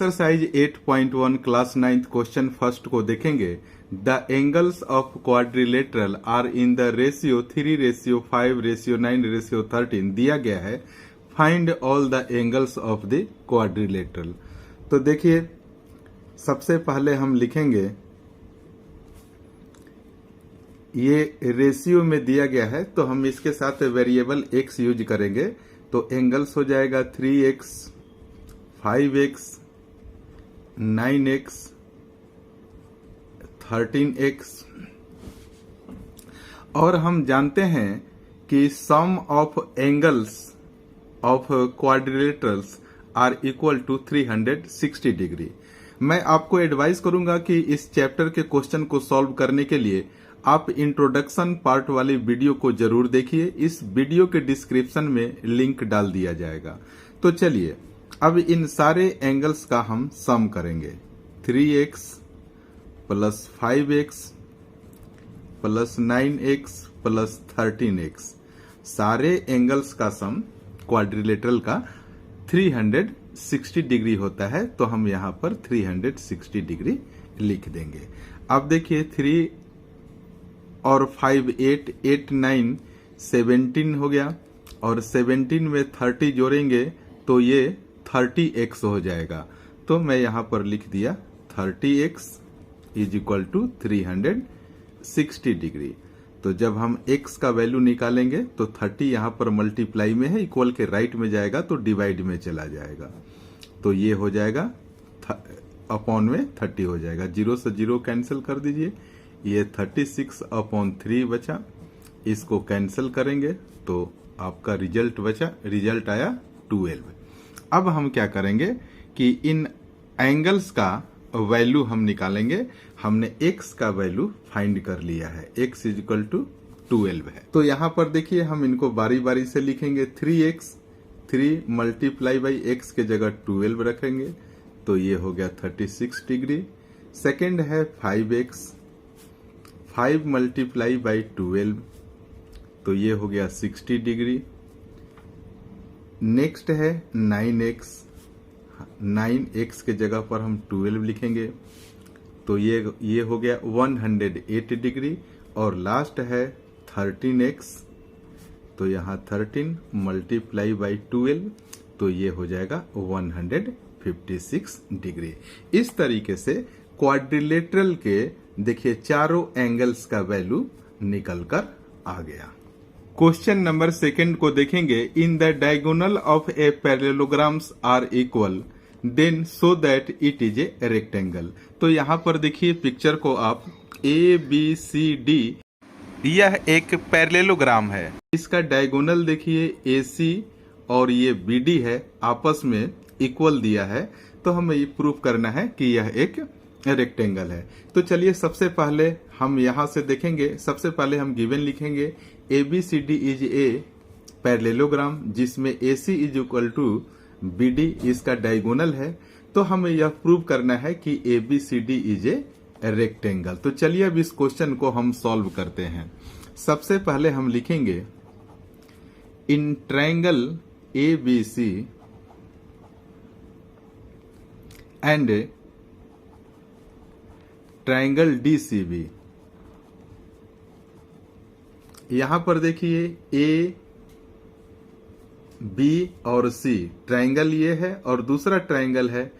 Exercise 8.1 class 9th question first को देखेंगे। The angles of quadrilateral are in the ratio 3:5:9:13 दिया गया है। Find all the angles of the quadrilateral. तो देखिए, सबसे पहले हम लिखेंगे, ये रेशियो में दिया गया है तो हम इसके साथ वेरिएबल x यूज करेंगे। तो एंगल्स हो जाएगा 3x, 5x, 9x, 13x। और हम जानते हैं कि sum of angles of quadrilaterals are equal to 360 degree. मैं आपको एडवाइस करूंगा कि इस चैप्टर के क्वेश्चन को सॉल्व करने के लिए आप इंट्रोडक्शन पार्ट वाली वीडियो को जरूर देखिए। इस वीडियो के डिस्क्रिप्शन में लिंक डाल दिया जाएगा। तो चलिए अब इन सारे एंगल्स का हम सम करेंगे। 3x plus 5x plus 9x plus 13x, सारे एंगल्स का सम क्वाड्रिलेटरल का 360 डिग्री होता है। तो हम यहां पर 360 डिग्री लिख देंगे। अब देखिए, 3 और 5 8, 8 9 17 हो गया, और 17 में 30 जोड़ेंगे तो ये 30x हो जाएगा। तो मैं यहां पर लिख दिया 30x is equal to 360 degree. तो जब हम x का वैल्यू निकालेंगे तो 30 यहां पर मल्टीप्लाई में है, इक्वल के राइट में जाएगा तो डिवाइड में चला जाएगा। तो ये हो जाएगा अपॉन में 30 हो जाएगा। 0 से 0 कैंसिल कर दीजिए। ये 36/3 बचा, इसको कैंसिल करेंगे तो आपका रिजल्ट आया 12। अब हम क्या करेंगे कि इन एंगल्स का वैल्यू हम निकालेंगे। हमने x का वैल्यू फाइंड कर लिया है, x इज इक्वल टू 12 है। तो यहां पर देखिए, हम इनको बारी बारी से लिखेंगे। 3x, 3 मल्टीप्लाई बाई x के जगह 12 रखेंगे तो ये हो गया 36 डिग्री। सेकेंड है 5x, 5 मल्टीप्लाई बाई 12 तो ये हो गया 60 डिग्री। नेक्स्ट है 9x, 9x के जगह पर हम 12 लिखेंगे तो ये हो गया 108 डिग्री। और लास्ट है 13x, तो यहाँ 13 मल्टीप्लाई बाई 12 तो ये हो जाएगा 156 डिग्री। इस तरीके से क्वाड्रिलेटरल के देखिए चारों एंगल्स का वैल्यू निकल कर आ गया। क्वेश्चन नंबर सेकंड को देखेंगे। In the diagonal of a parallelograms are equal then so that it is a rectangle. तो यहाँ पर देखिए पिक्चर को आप, ABCD यह एक पैरेललोग्राम है। इसका डायगोनल देखिए AC और ये BD है, आपस में इक्वल दिया है। तो हमें ये प्रूफ करना है कि यह एक रेक्टेंगल है। तो चलिए सबसे पहले हम यहां से देखेंगे। सबसे पहले हम गिवन लिखेंगे ABCD इज ए पैरेललोग्राम जिसमें AC is equal to BD इसका डायगोनल है। तो हमें यह प्रूव करना है कि ABCD इज ए रेक्टेंगल। तो चलिए अब इस क्वेश्चन को हम सॉल्व करते हैं। सबसे पहले हम लिखेंगे in triangle ABC and triangle DCB। यहां पर देखिए A, B और C ट्रायंगल ये है, और दूसरा ट्रायंगल है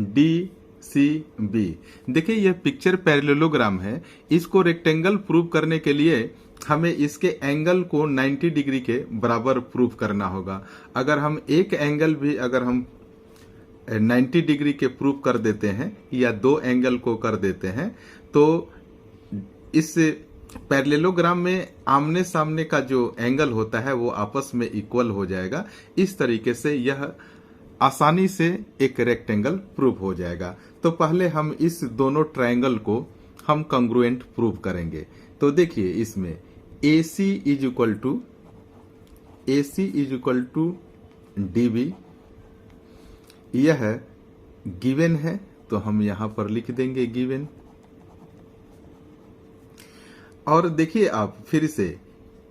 DCB। देखिए यह पिक्चर पैरेललोग्राम है। इसको रेक्टेंगल प्रूव करने के लिए हमें इसके एंगल को 90 डिग्री के बराबर प्रूव करना होगा। अगर हम एक एंगल भी अगर हम 90 डिग्री के प्रूव कर देते हैं या दो एंगल को कर देते हैं तो इस पैरेललोग्राम में आमने सामने का जो एंगल होता है वो आपस में इक्वल हो जाएगा। इस तरीके से यह आसानी से एक रेक्टेंगल प्रूव हो जाएगा। तो पहले हम इस दोनों ट्रायंगल को हम कंग्रुएंट प्रूव करेंगे। तो देखिए इसमें AC is equal to DB यह गिवन है, तो हम यहां पर लिख देंगे गिवन। और देखिए आप फिर से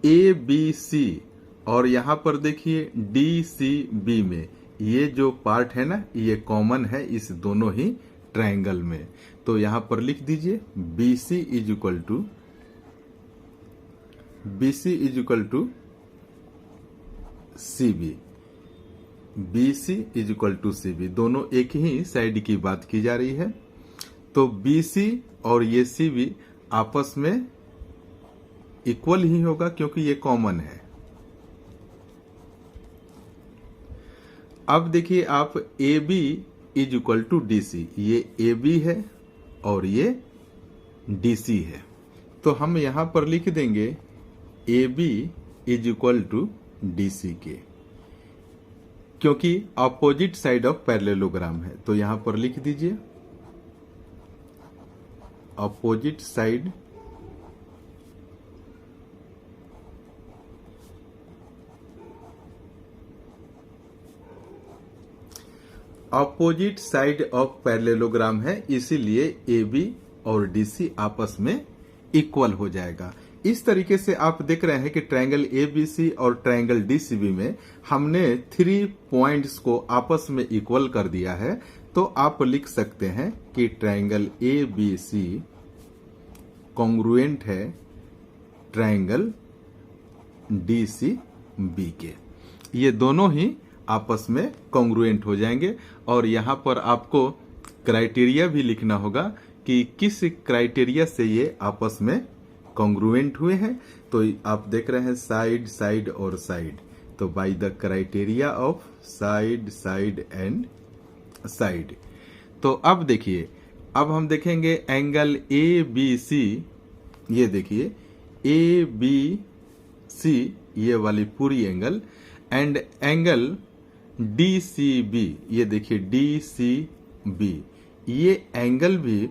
ABC और यहां पर देखिए DCB में ये जो पार्ट है ना, ये कॉमन है इस दोनों ही ट्रायंगल में। तो यहां पर लिख दीजिए BC is equal to CB। BC is equal to CB, दोनों एक ही साइड की बात की जा रही है। तो BC और ये CB आपस में इक्वल ही होगा क्योंकि ये कॉमन है। अब देखिए आप AB is equal to DC, ये AB है और ये DC है। तो हम यहां पर लिख देंगे AB is equal to DC के, क्योंकि अपोजिट साइड ऑफ पैरेललोग्राम है। तो यहां पर लिख दीजिए अपोजिट साइड ऑफ पैरेललोग्राम है, इसीलिए AB और DC आपस में इक्वल हो जाएगा। इस तरीके से आप देख रहे हैं कि ट्रायंगल ABC और ट्रायंगल DCB में हमने 3 पॉइंट्स को आपस में इक्वल कर दिया है। तो आप लिख सकते हैं कि ट्रायंगल ABC कॉन्ग्रुएंट है ट्रायंगल DCB के। ये दोनों ही आपस में कॉन्ग्रुएंट हो जाएंगे। और यहां पर आपको क्राइटेरिया भी लिखना होगा कि किस क्राइटेरिया से ये आपस में कॉन्ग्रुएंट हुए हैं। तो आप देख रहे हैं साइड, साइड और साइड। तो by the criteria of side, side and side. तो अब देखिए, अब हम देखेंगे एंगल ABC। ये देखिए ABC, ये वाली पूरी एंगल, एंड एंगल DCB, ये देखिए DCB, ये एंगल भी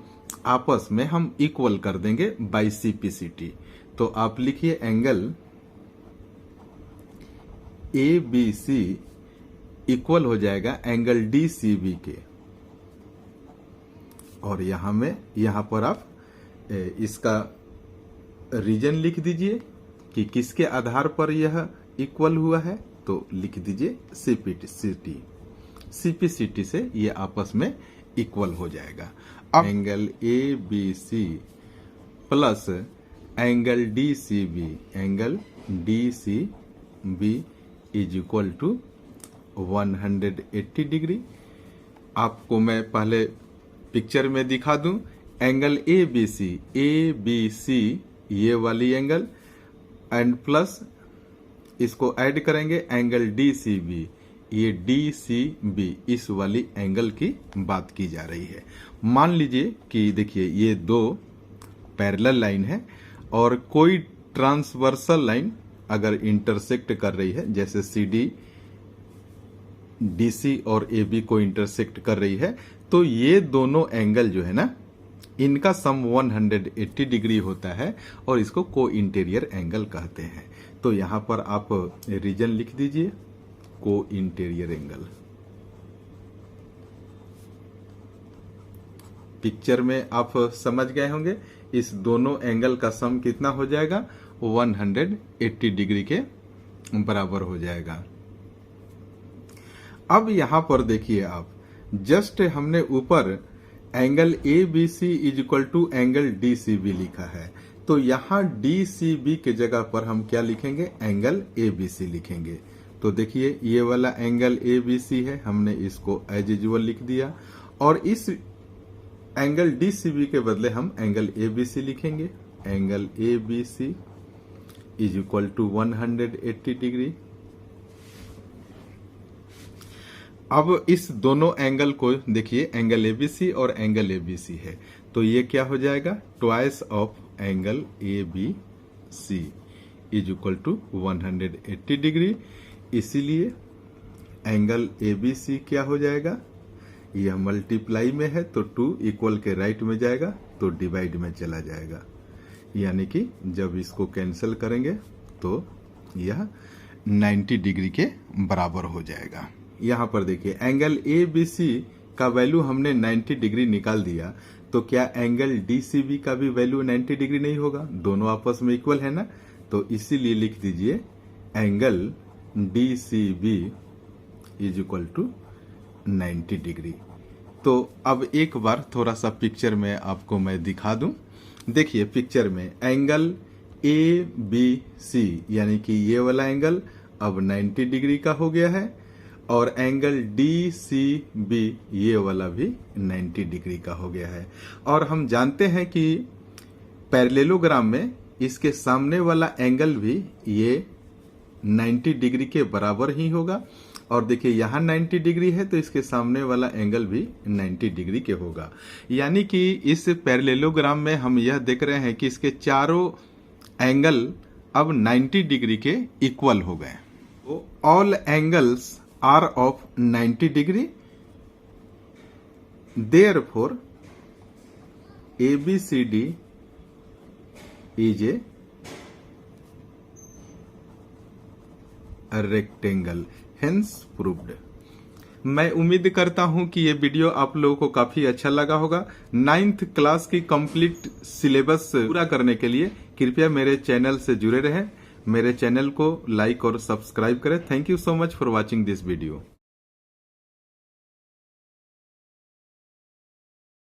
आपस में हम इक्वल कर देंगे बाय CPCT। तो आप लिखिए एंगल ABC इक्वल हो जाएगा एंगल DCB के। और यहां पर आप इसका रीजन लिख दीजिए कि किसके आधार पर यह इक्वल हुआ है। तो लिख दीजिए CPCT से ये आपस में इक्वल हो जाएगा। अब angle ABC plus angle DCB is equal to 180 degree. आपको मैं पहले पिक्चर में दिखा दूं। एंगल ABC ये वाली एंगल, एंड प्लस इसको ऐड करेंगे एंगल DCB, ये DCB, इस वाली एंगल की बात की जा रही है। मान लीजिए कि देखिए ये दो पैरेलल लाइन है और कोई ट्रांसवर्सल लाइन अगर इंटरसेक्ट कर रही है, जैसे CD DC और AB को इंटरसेक्ट कर रही है, तो ये दोनों एंगल जो है ना, इनका सम 180 डिग्री होता है और इसको को इंटीरियर एंगल कहते हैं। तो यहां पर आप रीजन लिख दीजिए को इंटीरियर एंगल। पिक्चर में आप समझ गए होंगे, इस दोनों एंगल का सम कितना हो जाएगा, 180 डिग्री के बराबर हो जाएगा। अब यहां पर देखिए आप, जस्ट हमने ऊपर angle ABC is equal to angle DCB लिखा है, तो यहां DCB के जगह पर हम क्या लिखेंगे, एंगल ABC लिखेंगे। तो देखिए ये वाला एंगल ABC है, हमने इसको एज यूजुअल लिख दिया, और इस एंगल DCB के बदले हम एंगल ABC लिखेंगे। Angle ABC is equal to 180 degree. अब इस दोनों एंगल को देखिए, एंगल ABC और एंगल ABC है, तो ये क्या हो जाएगा, twice of angle ABC is equal to 180 degree. इसीलिए एंगल ABC क्या हो जाएगा, यह मल्टीप्लाई में है तो 2 इक्वल के राइट में जाएगा तो डिवाइड में चला जाएगा, यानी कि जब इसको कैंसिल करेंगे तो यह 90 डिग्री के बराबर हो जाएगा। यहां पर देखिए एंगल ABC का वैल्यू हमने 90 डिग्री निकाल दिया, तो क्या एंगल DCB का भी वैल्यू 90 डिग्री नहीं होगा, दोनों आपस में इक्वल है ना। तो इसीलिए लिख दीजिए angle DCB is equal to 90 degree. तो अब एक बार थोड़ा सा पिक्चर में आपको मैं दिखा दूं। देखिए पिक्चर में एंगल ABC यानी कि ये वाला एंगल अब 90 डिग्री का हो गया है और एंगल DCB ये वाला भी 90 डिग्री का हो गया है। और हम जानते हैं कि पैरेललोग्राम में इसके सामने वाला एंगल भी ये 90 डिग्री के बराबर ही होगा। और देखिए यहाँ 90 डिग्री है तो इसके सामने वाला एंगल भी 90 डिग्री के होगा। यानी कि इस पैरेललोग्राम में हम यह देख रहे हैं कि इसके चारों एंगल अब 90 डिग्री के इक्वल हो गए। तो all angles are of 90 degree, therefore ABCD is a rectangle, hence proved. मैं उम्मीद करता हूं कि ये वीडियो आप लोगों को काफी अच्छा लगा होगा। 9th क्लास की कंप्लीट सिलेबस पूरा करने के लिए कृपया मेरे चैनल से जुड़े रहें। मेरे चैनल को लाइक और सब्सक्राइब करें। Thank you so much for watching this video.